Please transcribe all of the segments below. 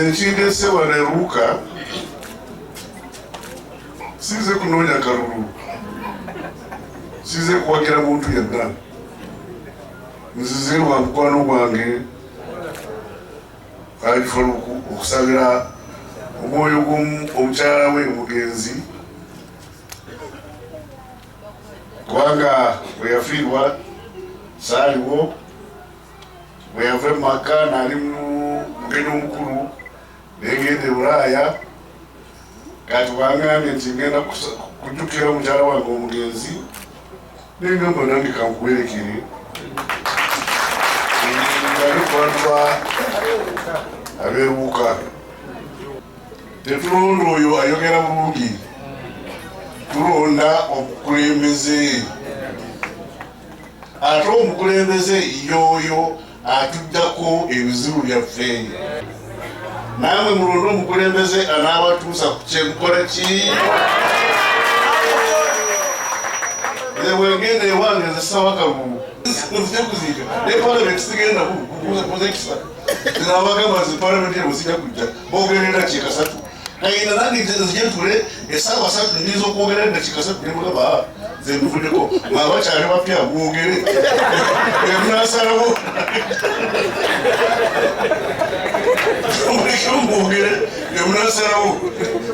nze nkindese waneruka size kunonya kalulu size kuwagira muntu yenna nzize wa mukwano gwange alifuna okusabira omwoyo omukyala we omugenzi kubanga bwe yafiirwa saaliwo bwe yava mu maka naali mugenyi omukulu negende Bulaaya kati wangambye nti ngenda kujjukira omukyala wange omugenzi nengamba nange kankuwerekere ngali kubantu abeeruuka tetulonda oyo ayogera bulungi tulonda omukulembeze ate omukulembeze yoyo atuddako ebizibu byaffe namwe mulonda omukulembeze anaabatuusa ku kyemukola ki bwengenda ewange nzesawa kalulu nzija kuziika ne palamenti sigenda kuzekisa zinabagamba zi palamenti eno zijja kujja boogera eddakiika 3 kayina nange nzijentule essaawa 3 nyiza okwogera eddakiika 3 nemugamba ze nduvuddeko mwabakyali bapya mwogere emunasalawo muleke mwogere emunasalawo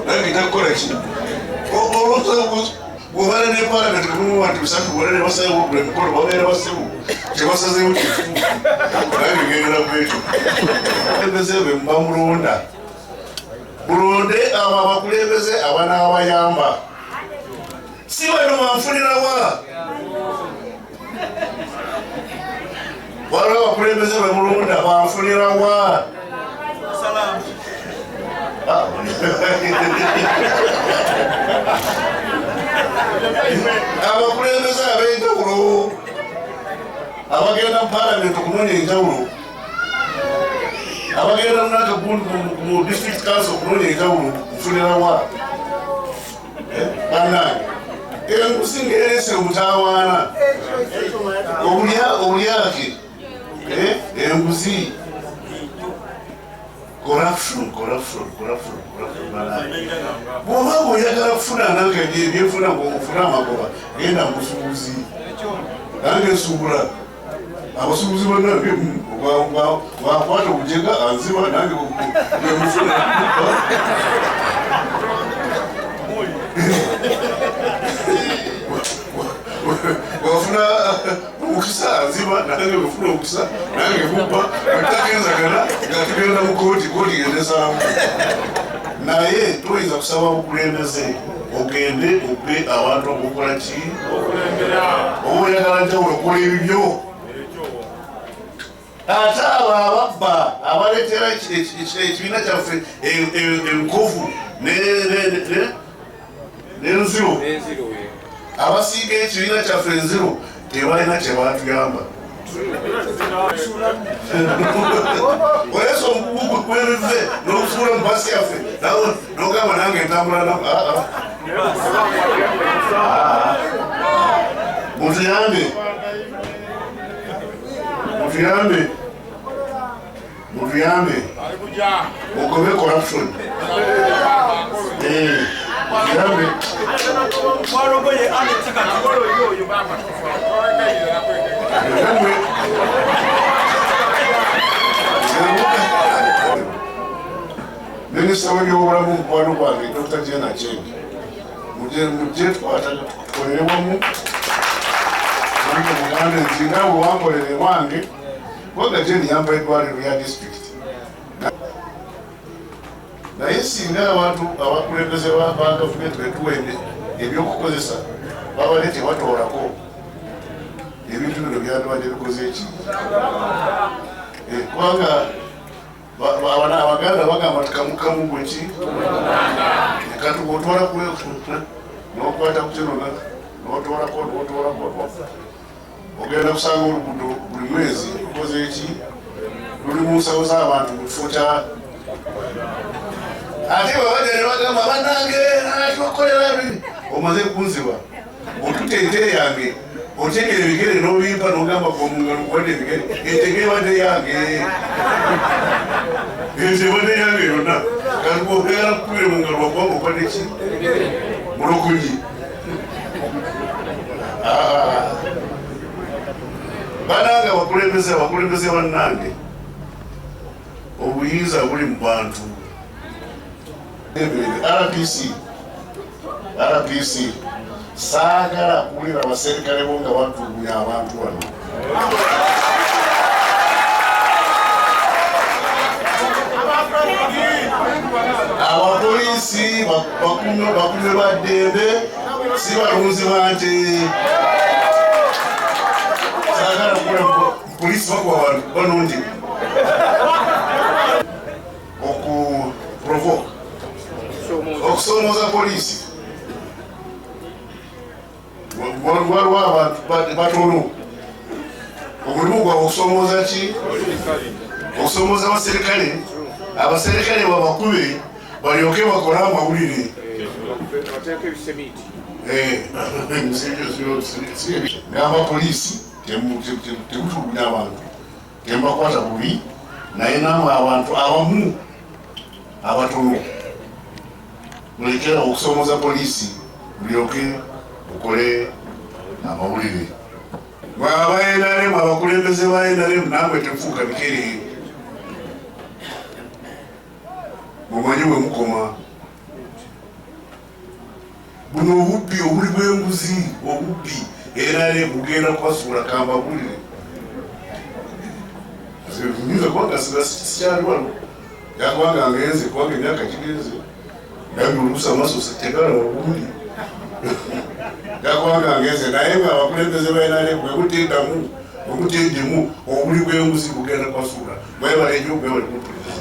nange njakukola ki bwobala ne palamenti kamumu bantu 3 bwala ne basazewo okula emikolo babeera basebu kyebasazewo kifu nange ngendera kwekyo ebeze be muba mulonda mulonde abo abakulembeze abanaabayamba si bano banfunirawa waliwo abakulembeze be mulonda banfunirawa abakulembeze ab'enjawulo abagenda mu palamenti okunoonya enjawulo abagenda munakagundu mu district council okunoonya enjawulo nfunirawa bannange enguzi ng'erese omutawaana obulyake enguzi corruption bw'oba oyagala kufuna nange byenfuna ng'ofuna amagoba genda musuubuzi nange nsuubula abasuubuzi bonna wakwata obujega anziba nange bwemufuna wafuna omukisa anziba nange wefuna omukisa nange mubba wetagenzagana nga tugenda mu kooti gendesaamu naye toyinza kusaba bukulembeze ogende obbe abantu abakola ki oba oyagala njawulo okola ebibyo ate abo ababba abaleetera ekibiina kyaffe enkovu n'enziro abasiiga ekibiina kyaffe enziro tebalina kyebatuyamba olesa omukugu kwebive n'okufuula mu basi yaffe n'ogamba nange entambula mutuyambe ogobe corruption mutuyambe minisita w'ebyobulamu mukwano gwange Dr. Jane Aceng mujje tukolere wamu mugande nti nawe wankolere wange kubanga Jane yamba eddwaliro lya district naye singa abantu abakulembeze ba gavumenti betuwende ebyokukozesa babale tebatoolako ebintu bino byandibadde bikoze eki kubanga abaganda bagamba tikamukamu gweki kati bwotwala nokwata ku kinona notwalako ogenda kusanga oluguudo buli mwezi lukoze eki luli mu nsawo z'abantu mu kifo kya ate babajja ne bagamba bannange tubakolera biri omaze kunziba otutente yange otegera ebigere n'obimpa n'ogamba omungalo kuwadde ebigere entegere badde yange ente badde yange bwogera kubire mu ngalo bagomba okwadde ki mulokoyi bananga abakulembeze bannange obuyinza buli mu bantu. RPC saagala kuwulira abaserikale bo nga batulugunya abantu wano. Abapoliisi bakume baddembe si balunzi bante. Saagala kuwulira poliisi bakuba abantu banungi okuprovoke okusomoza poliisi waliwo abantu batono. Omulimu gwabwe okusomoza ki? Okusomoza abaserikale babakube balyoke bakole amawulire. N'abapoliisi temutulugunya abantu, temubakwata bubi, naye namwe abantu abamu abatono mulekera okusomoza poliisi mulyoke mukole amawulire. Aba NRM abakulembeze ba NRM namwe temufuuka bikeereye, mumanyi bwe mukoma. Buno obubbi obuli bw'enguzi, obubbi NRM bugenda kubasuula kambabulire. Nyinza kubanga sikyali wano yakubanga ngenze kubanga emyaka gigenze naye oluusa amaso tegala obulungi yakubanga ngenze naye nga abakulembeze bainale bwebuteddamu obuli bw'enguzi bugenda kubasuula mwebale nnyo mwebale kumpuliriza.